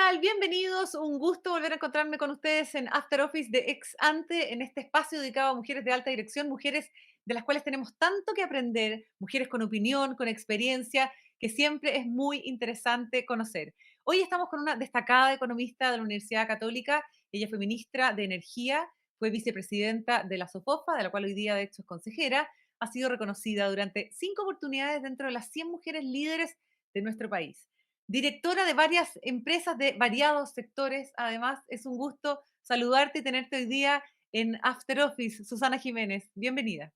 tal? Bienvenidos. Un gusto volver a encontrarme con ustedes en After Office de Ex Ante, en este espacio dedicado a mujeres de alta dirección, mujeres de las cuales tenemos tanto que aprender, mujeres con opinión, con experiencia, que siempre es muy interesante conocer. Hoy estamos con una destacada economista de la Universidad Católica. Ella fue ministra de Energía, fue vicepresidenta de la SOFOFA, de la cual hoy día de hecho es consejera. Ha sido reconocida durante 5 oportunidades dentro de las 100 mujeres líderes de nuestro país. Directora de varias empresas de variados sectores. Además, es un gusto saludarte y tenerte hoy día en After Office. Susana Jiménez, bienvenida.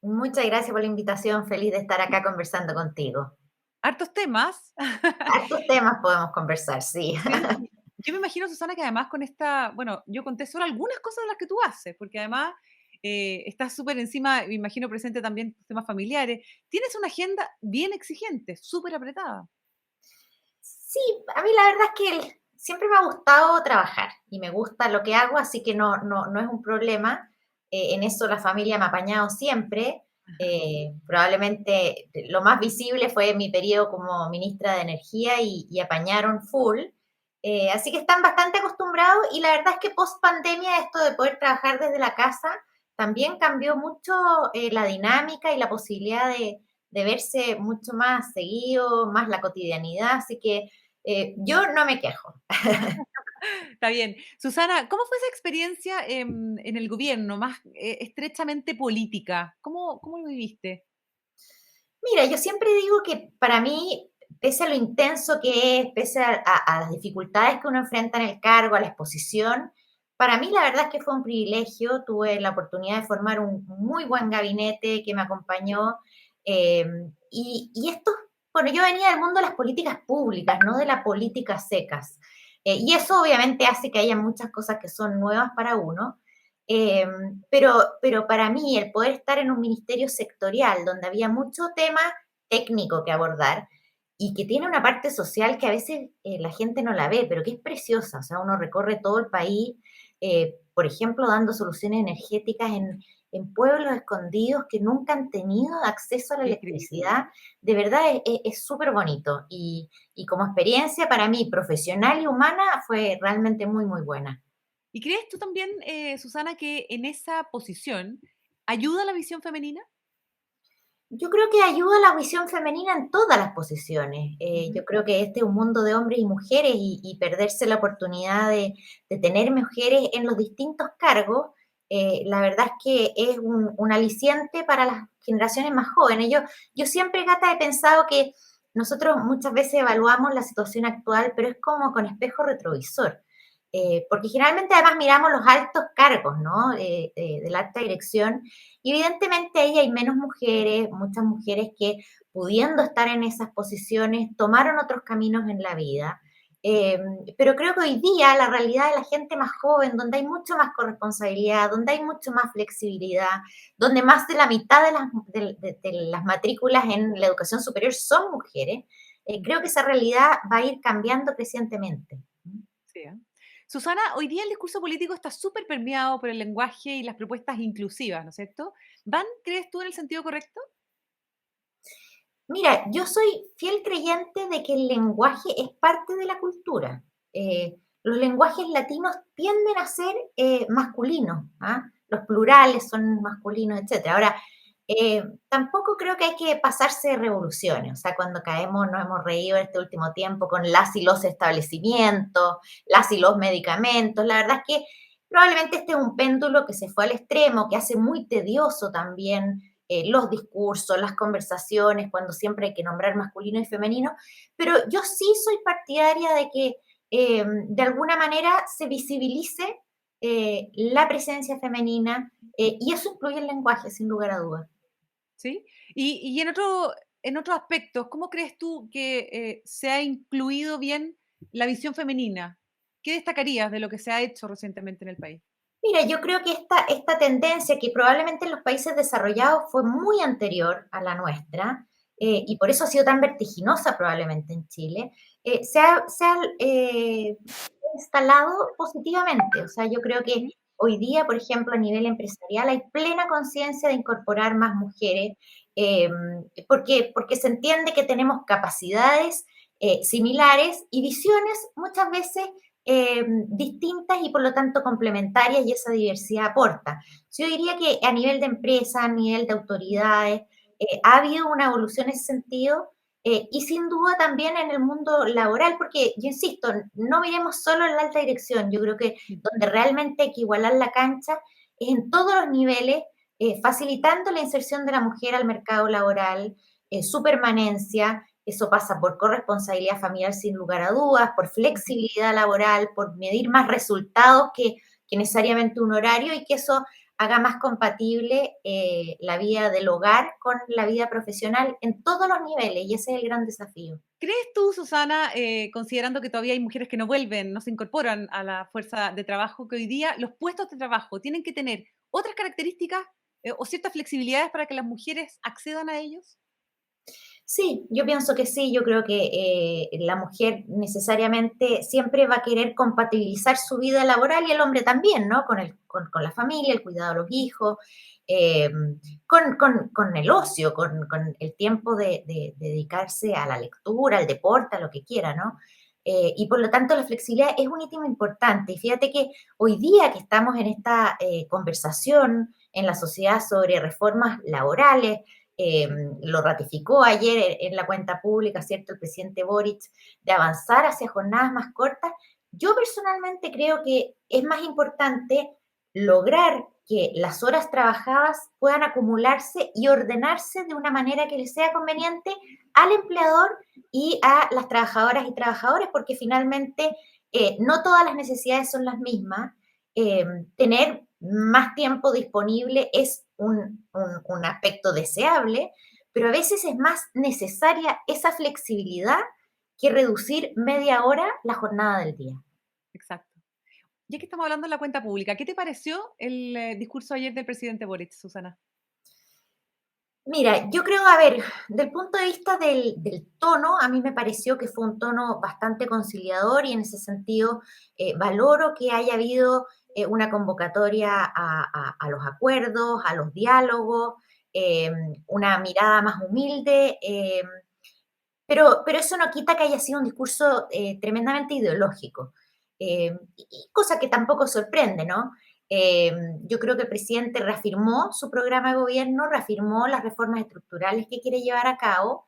Muchas gracias por la invitación, feliz de estar acá conversando contigo. Hartos temas. Hartos temas podemos conversar, sí. Sí. Yo me imagino, Susana, que además con esta, bueno, yo conté solo algunas cosas de las que tú haces, porque además estás súper encima, me imagino presente también tus temas familiares. Tienes una agenda bien exigente, súper apretada. Sí, a mí la verdad es que siempre me ha gustado trabajar y me gusta lo que hago, así que no es un problema. En eso la familia me ha apañado siempre. Probablemente lo más visible fue mi periodo como ministra de Energía y apañaron full. Así que están bastante acostumbrados y la verdad es que post pandemia esto de poder trabajar desde la casa también cambió mucho la dinámica y la posibilidad de verse mucho más seguido, más la cotidianidad, así que yo no me quejo. Está bien. Susana, ¿cómo fue esa experiencia en el gobierno, más estrechamente política? ¿Cómo lo viviste? Mira, yo siempre digo que para mí, pese a lo intenso que es, pese a las dificultades que uno enfrenta en el cargo, a la exposición, para mí la verdad es que fue un privilegio. Tuve la oportunidad de formar un muy buen gabinete que me acompañó. eh, y esto, bueno, yo venía del mundo de las políticas públicas, no de las políticas secas. Y eso obviamente hace que haya muchas cosas que son nuevas para uno. Eh, pero para mí el poder estar en un ministerio sectorial donde había mucho tema técnico que abordar y que tiene una parte social que a veces la gente no la ve, pero que es preciosa. O sea, uno recorre todo el país, por ejemplo, dando soluciones energéticas en pueblos escondidos que nunca han tenido acceso a la Qué increíble. electricidad. De verdad es súper bonito y como experiencia para mí profesional y humana fue realmente muy, muy buena. ¿Y crees tú también, Susana, que en esa posición ayuda la visión femenina? Yo creo que ayuda a la visión femenina en todas las posiciones. Yo Ujú. creo que este es un mundo de hombres y mujeres y perderse la oportunidad de tener mujeres en los distintos cargos, la verdad es que es un aliciente para las generaciones más jóvenes. Yo siempre, Gata, he pensado que nosotros muchas veces evaluamos la situación actual, pero es como con espejo retrovisor. Porque generalmente además miramos los altos cargos, ¿no? De la alta dirección y evidentemente ahí hay menos mujeres, muchas mujeres que pudiendo estar en esas posiciones tomaron otros caminos en la vida. Eh, pero creo que hoy día la realidad de la gente más joven, donde hay mucho más corresponsabilidad, donde hay mucho más flexibilidad, donde más de la mitad de las matrículas en la educación superior son mujeres, creo que esa realidad va a ir cambiando crecientemente. Sí, ¿eh? Susana, hoy día el discurso político está súper permeado por el lenguaje y las propuestas inclusivas, ¿no es cierto? ¿Van, crees tú, en el sentido correcto? Mira, yo soy fiel creyente de que el lenguaje es parte de la cultura. Los lenguajes latinos tienden a ser masculinos, ¿ah? Los plurales son masculinos, etcétera. Ahora, tampoco creo que hay que pasarse de revoluciones. O sea, cuando caemos, nos hemos reído este último tiempo con las y los establecimientos, las y los medicamentos. La verdad es que probablemente este es un péndulo que se fue al extremo, que hace muy tedioso también los discursos, las conversaciones, cuando siempre hay que nombrar masculino y femenino, pero yo sí soy partidaria de que de alguna manera se visibilice la presencia femenina y eso incluye el lenguaje, sin lugar a dudas. ¿Sí? Y en otros aspectos, ¿cómo crees tú que se ha incluido bien la visión femenina? ¿Qué destacarías de lo que se ha hecho recientemente en el país? Mira, yo creo que esta tendencia que probablemente en los países desarrollados fue muy anterior a la nuestra, Ujú. y por eso ha sido tan vertiginosa probablemente en Chile, se ha instalado positivamente. O sea, yo creo que Ujú. hoy día, por ejemplo, a nivel empresarial hay plena conciencia de incorporar más mujeres, porque se entiende que tenemos capacidades similares y visiones muchas veces distintas y por lo tanto complementarias y esa diversidad aporta. Yo diría que a nivel de empresa, a nivel de autoridades, ha habido una evolución en ese sentido y sin duda también en el mundo laboral, porque yo insisto, no miremos solo en la alta dirección, yo creo que donde realmente hay que igualar la cancha es en todos los niveles, facilitando la inserción de la mujer al mercado laboral, su permanencia, eso pasa por corresponsabilidad familiar sin lugar a dudas, por flexibilidad laboral, por medir más resultados que necesariamente un horario y que eso haga más compatible la vida del hogar con la vida profesional en todos los niveles y ese es el gran desafío. ¿Crees tú, Susana, considerando que todavía hay mujeres que no vuelven, no se incorporan a la fuerza de trabajo, que hoy día los puestos de trabajo tienen que tener otras características o ciertas flexibilidades para que las mujeres accedan a ellos? Sí, yo pienso que sí, yo creo que la mujer necesariamente siempre va a querer compatibilizar su vida laboral y el hombre también, ¿no? Con la familia, el cuidado de los hijos, eh, con el ocio, con el tiempo de dedicarse a la lectura, al deporte, a lo que quiera, ¿no? Y por lo tanto la flexibilidad es un ítem importante. Y fíjate que hoy día que estamos en esta conversación en la sociedad sobre reformas laborales, eh, lo ratificó ayer en la cuenta pública, ¿cierto? El presidente Boric, de avanzar hacia jornadas más cortas. Yo personalmente creo que es más importante lograr que las horas trabajadas puedan acumularse y ordenarse de una manera que le sea conveniente al empleador y a las trabajadoras y trabajadores, porque finalmente no todas las necesidades son las mismas. Eh, Tener más tiempo disponible es un aspecto deseable, pero a veces es más necesaria esa flexibilidad que reducir media hora la jornada del día. Exacto. Ya que estamos hablando de la cuenta pública, ¿qué te pareció el discurso ayer del presidente Boric, Susana? Mira, yo creo, a ver, del punto de vista del tono, a mí me pareció que fue un tono bastante conciliador y en ese sentido valoro que haya habido una convocatoria a los acuerdos, a los diálogos, eh, una mirada más humilde, pero eso no quita que haya sido un discurso tremendamente ideológico, y cosa que tampoco sorprende, ¿no? Eh, yo creo que el presidente reafirmó su programa de gobierno, reafirmó las reformas estructurales que quiere llevar a cabo,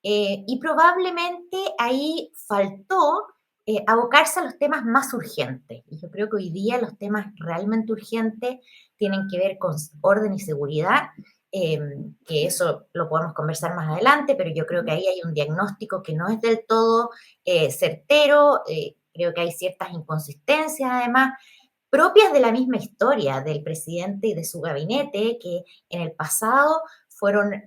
y probablemente ahí faltó abocarse a los temas más urgentes. Y yo creo que hoy día los temas realmente urgentes tienen que ver con orden y seguridad, eh, que eso lo podemos conversar más adelante, pero yo creo que ahí hay un diagnóstico que no es del todo certero, creo que hay ciertas inconsistencias además, propias de la misma historia del presidente y de su gabinete, que en el pasado fueron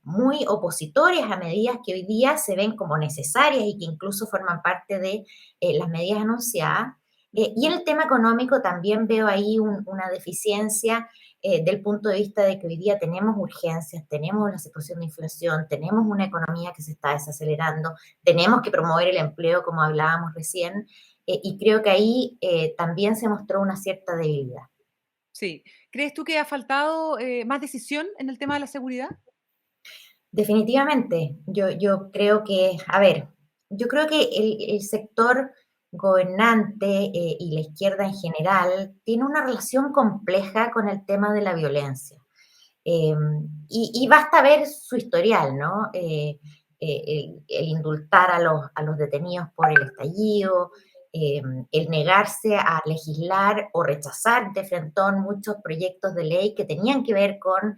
muy opositores a medidas que hoy día se ven como necesarias y que incluso forman parte de las medidas anunciadas. Y en el tema económico también veo ahí una deficiencia del punto de vista de que hoy día tenemos urgencias, tenemos una situación de inflación, tenemos una economía que se está desacelerando, tenemos que promover el empleo como hablábamos recién, y creo que ahí también se mostró una cierta debilidad. Sí. ¿Crees tú que ha faltado más decisión en el tema de la seguridad? Definitivamente, yo creo que, a ver, yo creo que el sector gobernante y la izquierda en general tiene una relación compleja con el tema de la violencia. Eh, y basta ver su historial, ¿no? El indultar a los detenidos por el estallido, eh, el negarse a legislar o rechazar de frentón muchos proyectos de ley que tenían que ver con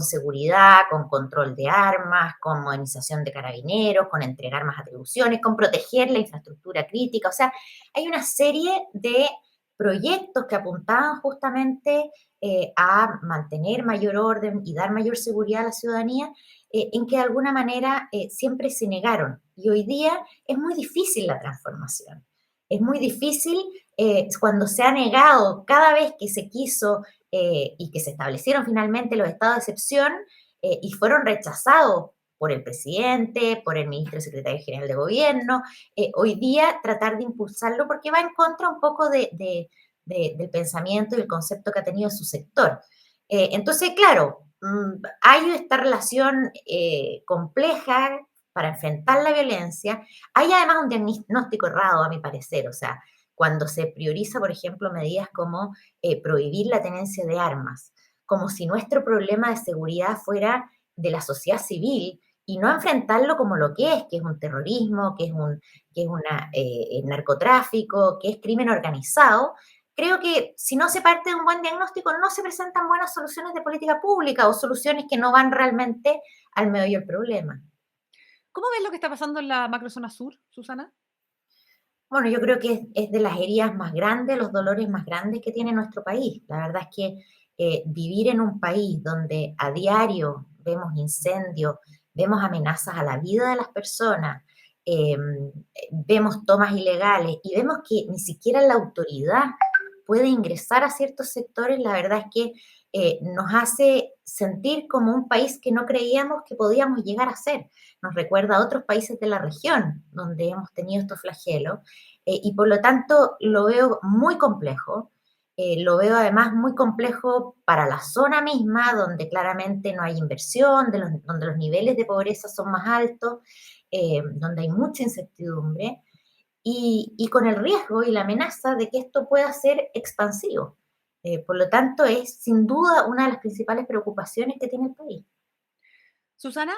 seguridad, con control de armas, con modernización de carabineros, con entregar más atribuciones, con proteger la infraestructura crítica. O sea, hay una serie de proyectos que apuntaban justamente a mantener mayor orden y dar mayor seguridad a la ciudadanía, en que de alguna manera siempre se negaron. Y hoy día es muy difícil la transformación. Es muy difícil cuando se ha negado cada vez que se quiso y que se establecieron finalmente los estados de excepción y fueron rechazados por el presidente, por el ministro secretario general de gobierno, hoy día tratar de impulsarlo porque va en contra un poco del pensamiento y el concepto que ha tenido su sector. Entonces, claro, hay esta relación compleja para enfrentar la violencia. Hay además un diagnóstico errado, a mi parecer, o sea, cuando se prioriza, por ejemplo, medidas como prohibir la tenencia de armas, como si nuestro problema de seguridad fuera de la sociedad civil y no enfrentarlo como lo que es un terrorismo, que es narcotráfico, que es crimen organizado. Creo que si no se parte de un buen diagnóstico, no se presentan buenas soluciones de política pública o soluciones que no van realmente al meollo del problema. ¿Cómo ves lo que está pasando en la macrozona sur, Susana? Bueno, yo creo que es de las heridas más grandes, los dolores más grandes que tiene nuestro país. La verdad es que vivir en un país donde a diario vemos incendios, vemos amenazas a la vida de las personas, eh, vemos tomas ilegales y vemos que ni siquiera la autoridad puede ingresar a ciertos sectores, la verdad es que nos hace sentir como un país que no creíamos que podíamos llegar a ser. Nos recuerda a otros países de la región donde hemos tenido estos flagelos y por lo tanto lo veo muy complejo. Lo veo además muy complejo para la zona misma, donde claramente no hay inversión, donde los niveles de pobreza son más altos, donde hay mucha incertidumbre y con el riesgo y la amenaza de que esto pueda ser expansivo. Por lo tanto, es sin duda una de las principales preocupaciones que tiene el país. Susana,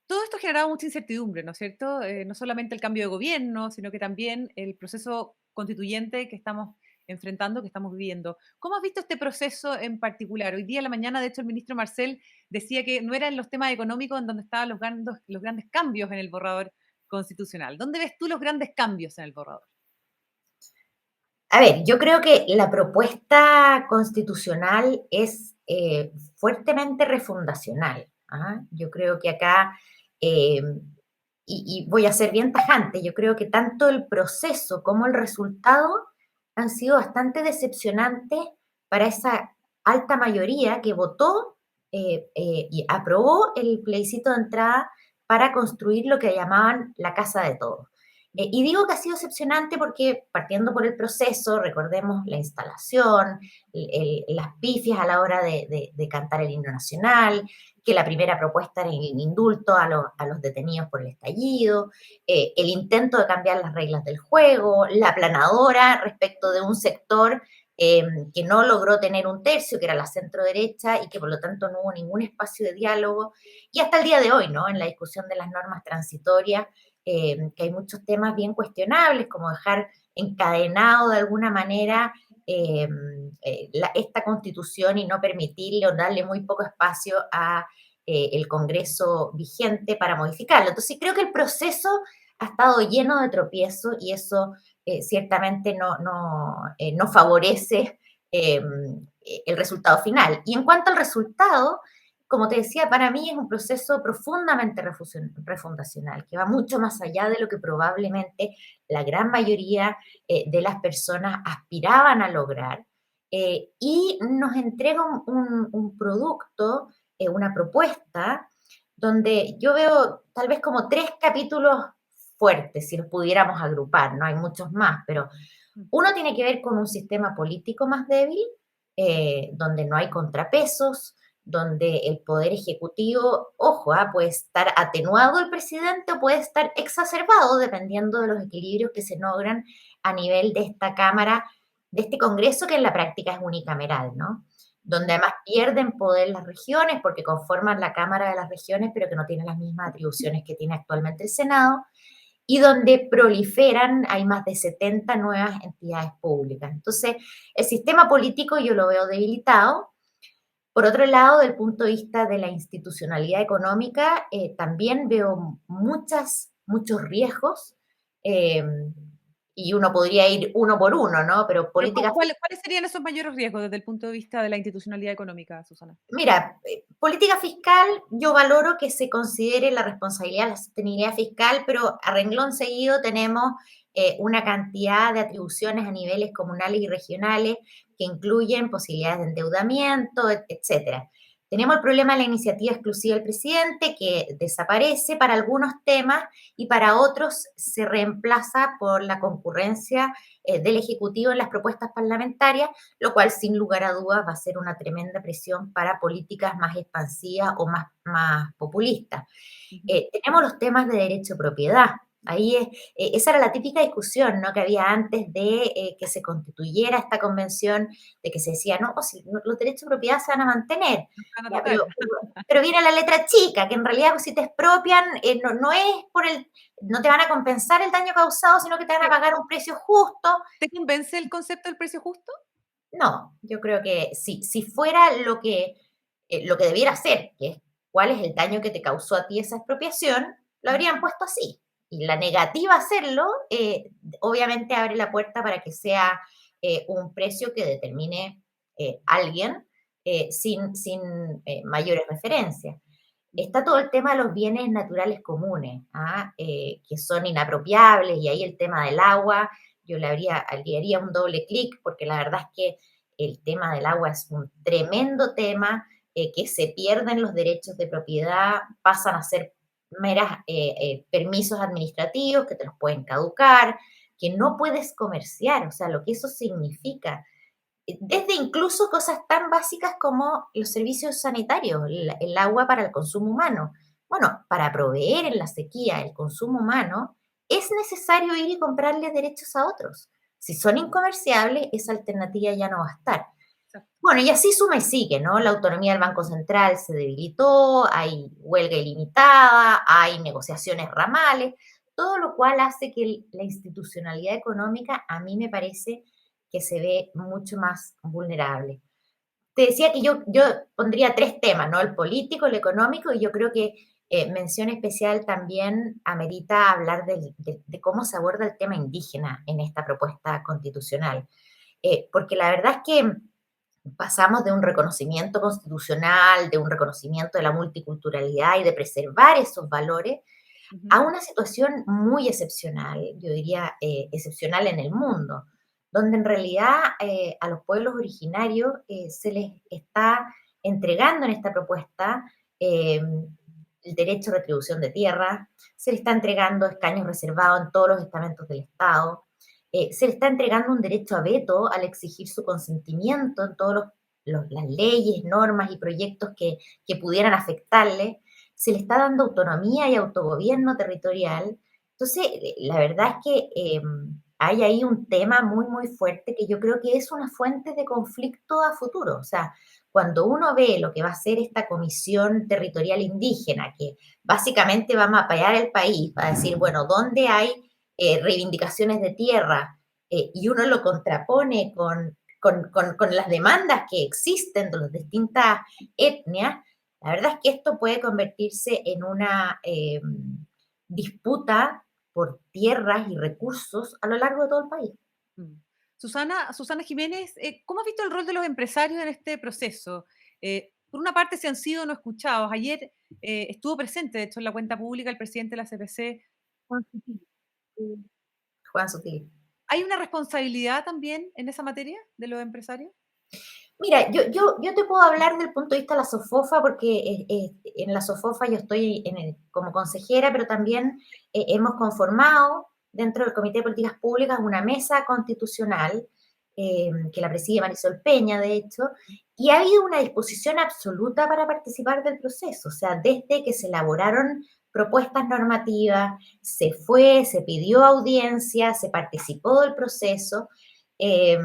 todo esto ha generado mucha incertidumbre, ¿no es cierto? No solamente el cambio de gobierno, sino que también el proceso constituyente que estamos enfrentando, que estamos viviendo. ¿Cómo has visto este proceso en particular? Hoy día a la mañana, de hecho, el ministro Marcel decía que no era en los temas económicos en donde estaban los grandes cambios en el borrador constitucional. ¿Dónde ves tú los grandes cambios en el borrador? A ver, yo creo que la propuesta constitucional es fuertemente refundacional. ¿Ah? Yo creo que acá, eh, y voy a ser bien tajante, yo creo que tanto el proceso como el resultado han sido bastante decepcionantes para esa alta mayoría que votó y aprobó el plebiscito de entrada para construir lo que llamaban la casa de todos. Y digo que ha sido decepcionante porque partiendo por el proceso, recordemos la instalación, las pifias a la hora de cantar el himno nacional, que la primera propuesta era el indulto a los detenidos por el estallido, el intento de cambiar las reglas del juego, la aplanadora respecto de un sector que no logró tener un tercio, que era la centro derecha, y que por lo tanto no hubo ningún espacio de diálogo. Y hasta el día de hoy, ¿no? En la discusión de las normas transitorias, que hay muchos temas bien cuestionables, como dejar encadenado de alguna manera esta constitución y no permitirle o darle muy poco espacio a el Congreso vigente para modificarlo. Entonces creo que el proceso ha estado lleno de tropiezos y eso ciertamente no favorece el resultado final. Y en cuanto al resultado, como te decía, para mí es un proceso profundamente refundacional, que va mucho más allá de lo que probablemente la gran mayoría de las personas aspiraban a lograr. Y nos entrega un producto, una propuesta, donde yo veo tal vez como tres capítulos fuertes, si los pudiéramos agrupar, no hay muchos más, pero uno tiene que ver con un sistema político más débil, donde no hay contrapesos, donde el poder ejecutivo, ojo, puede estar atenuado el presidente o puede estar exacerbado dependiendo de los equilibrios que se logran a nivel de esta Cámara, de este Congreso que en la práctica es unicameral, ¿no? Donde además pierden poder las regiones porque conforman la Cámara de las Regiones, pero que no tienen las mismas atribuciones que tiene actualmente el Senado y donde proliferan, hay más de 70 nuevas entidades públicas. Entonces, el sistema político yo lo veo debilitado. Por otro lado, del punto de vista de la institucionalidad económica, también veo muchos riesgos eh, y uno podría ir uno por uno, ¿no? Pero Pero, política. ¿cuáles serían esos mayores riesgos desde el punto de vista de la institucionalidad económica, Susana? Mira, política fiscal, yo valoro que se considere la responsabilidad de la sostenibilidad fiscal, pero a renglón seguido tenemos una cantidad de atribuciones a niveles comunales y regionales que incluyen posibilidades de endeudamiento, etcétera. Tenemos el problema de la iniciativa exclusiva del presidente, que desaparece para algunos temas y para otros se reemplaza por la concurrencia del Ejecutivo en las propuestas parlamentarias, lo cual sin lugar a dudas va a ser una tremenda presión para políticas más expansivas o más populistas. Ujú. Tenemos los temas de derecho de propiedad. Ahí esa era la típica discusión, ¿no?, que había antes de que se constituyera esta convención, de que se decía, no, si los derechos de propiedad se van a mantener, Nos van a ya, tocar. pero viene la letra chica, que en realidad si te expropian, no es no te van a compensar el daño causado, sino que te van a Pero, pagar un precio justo. ¿te convence el concepto del precio justo? No, yo creo que si fuera lo que debiera ser, que es cuál es el daño que te causó a ti esa expropiación, lo Mm. habrían puesto así. Y la negativa a hacerlo, obviamente abre la puerta para que sea un precio que determine alguien sin mayores referencias. Está todo el tema de los bienes naturales comunes, ¿ah? Que son inapropiables, y ahí el tema del agua, yo le haría un doble clic, porque la verdad es que el tema del agua es un tremendo tema, que se pierden los derechos de propiedad, pasan a ser meras permisos administrativos que te los pueden caducar, que no puedes comerciar, o sea, lo que eso significa desde incluso cosas tan básicas como los servicios sanitarios, el agua para el consumo humano. Bueno, para proveer en la sequía el consumo humano, es necesario ir y comprarle derechos a otros. Si son incomerciables, esa alternativa ya no va a estar. Exacto. Bueno, y así suma y sigue, ¿no? La autonomía del Banco Central se debilitó, hay huelga ilimitada, hay negociaciones ramales, todo lo cual hace que la institucionalidad económica a mí me parece que se ve mucho más vulnerable. Te decía que yo pondría tres temas, ¿no? El político, el económico, y yo creo que mención especial también amerita hablar de cómo se aborda el tema indígena en esta propuesta constitucional. Porque la verdad es que pasamos de un reconocimiento constitucional, de un reconocimiento de la multiculturalidad y de preservar esos valores, a Ujú. una situación muy excepcional, yo diría excepcional en el mundo, donde en realidad a los pueblos originarios se les está entregando en esta propuesta el derecho a retribución de tierra, se les está entregando escaños reservados en todos los estamentos del Estado, se le está entregando un derecho a veto al exigir su consentimiento en todas las leyes, normas y proyectos que pudieran afectarle, se le está dando autonomía y autogobierno territorial. Entonces, la verdad es que hay ahí un tema muy, muy fuerte que yo creo que es una fuente de conflicto a futuro. O sea, cuando uno ve lo que va a ser esta comisión territorial indígena, que básicamente va a mapear el país, va a decir, bueno, ¿dónde hay reivindicaciones de tierra? Y uno lo contrapone con las demandas que existen de las distintas etnias, la verdad es que esto puede convertirse en una disputa por tierras y recursos a lo largo de todo el país. Mm. Susana Jiménez, ¿cómo has visto el rol de los empresarios en este proceso? Por una parte, se han sido no escuchados. Ayer estuvo presente, de hecho, en la cuenta pública el presidente de la CPC, Juan Sutil. Eh, Juan Sutil. ¿Hay una responsabilidad también en esa materia de los empresarios? Mira, yo te puedo hablar del punto de vista de la SOFOFA, porque en la SOFOFA yo estoy como consejera, pero también hemos conformado dentro del Comité de Políticas Públicas una mesa constitucional que la preside Marisol Peña, de hecho, y ha habido una disposición absoluta para participar del proceso. O sea, desde que se elaboraron propuestas normativas, se pidió audiencia, se participó del proceso, eh,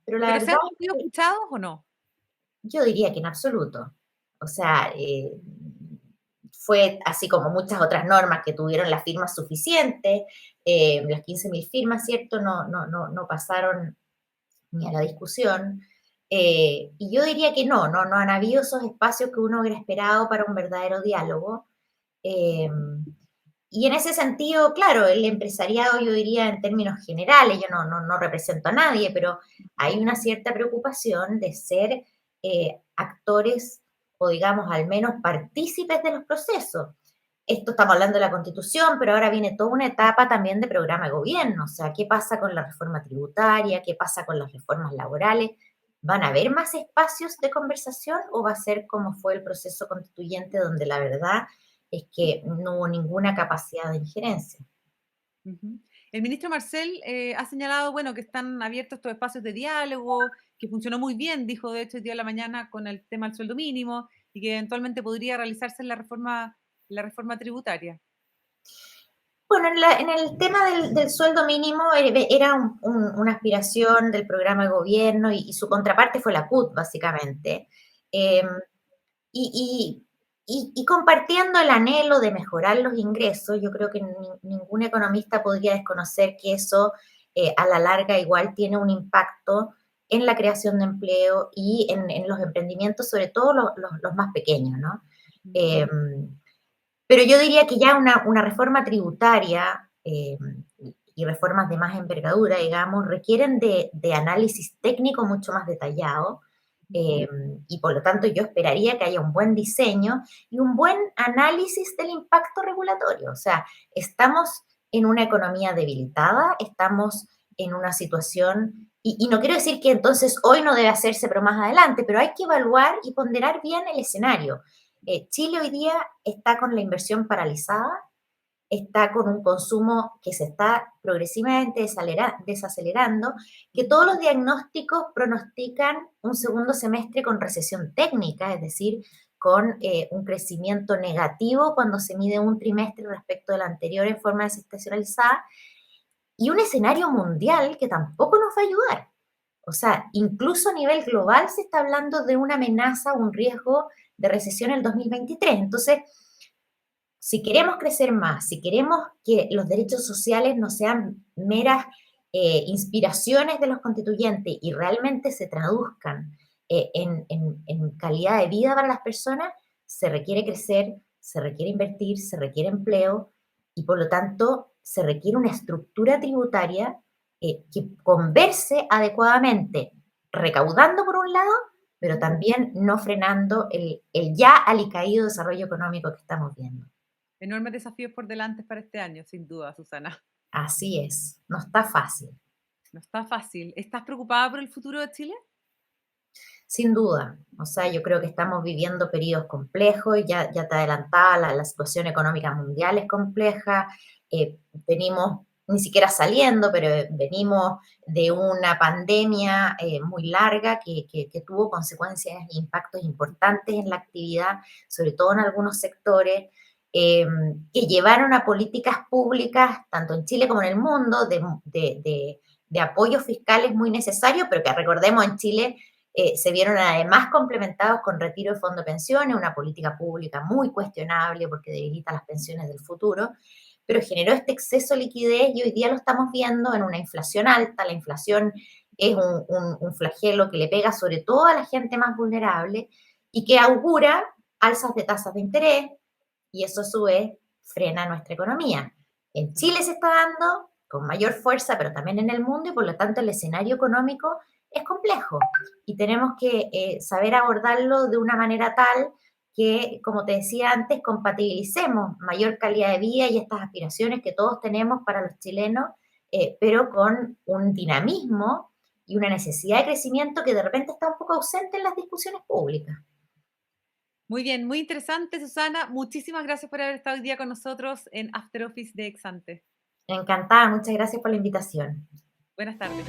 pero la ¿Pero se verdad han es sentido que escuchados o no? yo diría que en absoluto. O sea, fue así como muchas otras normas que tuvieron las firmas suficientes, las 15.000 firmas, ¿cierto? No pasaron ni a la discusión. Y yo diría que no han habido esos espacios que uno hubiera esperado para un verdadero diálogo. Eh, y en ese sentido, claro, el empresariado, yo diría en términos generales, yo no represento a nadie, pero hay una cierta preocupación de ser actores o digamos al menos partícipes de los procesos. Esto estamos hablando de la Constitución, pero ahora viene toda una etapa también de programa de gobierno, o sea, ¿qué pasa con la reforma tributaria? ¿Qué pasa con las reformas laborales? ¿Van a haber más espacios de conversación o va a ser como fue el proceso constituyente donde la verdad es que no hubo ninguna capacidad de injerencia? Ujú. El ministro Marcel ha señalado, bueno, que están abiertos estos espacios de diálogo, que funcionó muy bien, dijo de hecho el día de la mañana con el tema del sueldo mínimo y que eventualmente podría realizarse en la reforma tributaria. Bueno, en el tema del sueldo mínimo era una aspiración del programa de gobierno y su contraparte fue la CUT, básicamente. Eh, y, y compartiendo el anhelo de mejorar los ingresos, yo creo que ningún economista podría desconocer que eso a la larga igual tiene un impacto en la creación de empleo y en los emprendimientos, sobre todo los más pequeños, ¿no? Ujú. Eh, pero yo diría que ya una reforma tributaria y reformas de más envergadura, digamos, requieren de análisis técnico mucho más detallado. Ujú. eh, y por lo tanto yo esperaría que haya un buen diseño y un buen análisis del impacto regulatorio. O sea, estamos en una economía debilitada, estamos en una situación, y no quiero decir que entonces hoy no debe hacerse, pero más adelante, pero hay que evaluar y ponderar bien el escenario. Chile hoy día está con la inversión paralizada, está con un consumo que se está progresivamente desacelerando, que Ujú. todos los diagnósticos pronostican un segundo semestre con recesión técnica, es decir, con un crecimiento negativo cuando se mide un trimestre respecto del anterior en forma desestacionalizada, y un escenario mundial que tampoco nos va a ayudar. O sea, incluso a nivel global se está hablando de una amenaza, un riesgo de recesión en el 2023. Entonces, si queremos crecer más, si queremos que los derechos sociales no sean meras inspiraciones de los constituyentes y realmente se traduzcan en calidad de vida para las personas, se requiere crecer, se requiere invertir, se requiere empleo y por lo tanto se requiere una estructura tributaria que converse adecuadamente, recaudando por un lado, pero también no frenando el ya alicaído desarrollo económico que estamos viendo. Enormes desafíos por delante para este año, sin duda, Susana. Así es, no está fácil, No está fácil. ¿Estás preocupada por el futuro de Chile? sin duda. O sea, yo creo que estamos viviendo periodos complejos, ya te adelantaba, la situación económica mundial es compleja, venimos ni siquiera saliendo, pero venimos de una pandemia muy larga que tuvo consecuencias e impactos importantes en la actividad, sobre todo en algunos sectores, eh, que llevaron a políticas públicas, tanto en Chile como en el mundo, de apoyos fiscales muy necesarios, pero que recordemos en Chile se vieron además complementados con retiro de fondo de pensiones, una política pública muy cuestionable porque debilita las pensiones del futuro, pero generó este exceso de liquidez y hoy día lo estamos viendo en una inflación alta. La inflación es un flagelo que le pega sobre todo a la gente más vulnerable y que augura alzas de tasas de interés y eso a su vez frena nuestra economía. En Mm. Chile se está dando con mayor fuerza, pero también en el mundo y por lo tanto el escenario económico es complejo y tenemos que saber abordarlo de una manera tal que, como te decía antes, compatibilicemos mayor calidad de vida y estas aspiraciones que todos tenemos para los chilenos, pero con un dinamismo y una necesidad de crecimiento que de repente está un poco ausente en las discusiones públicas. Muy bien, muy interesante, Susana. Muchísimas gracias por haber estado hoy día con nosotros en After Office de Exante. Encantada, muchas gracias por la invitación. Buenas tardes.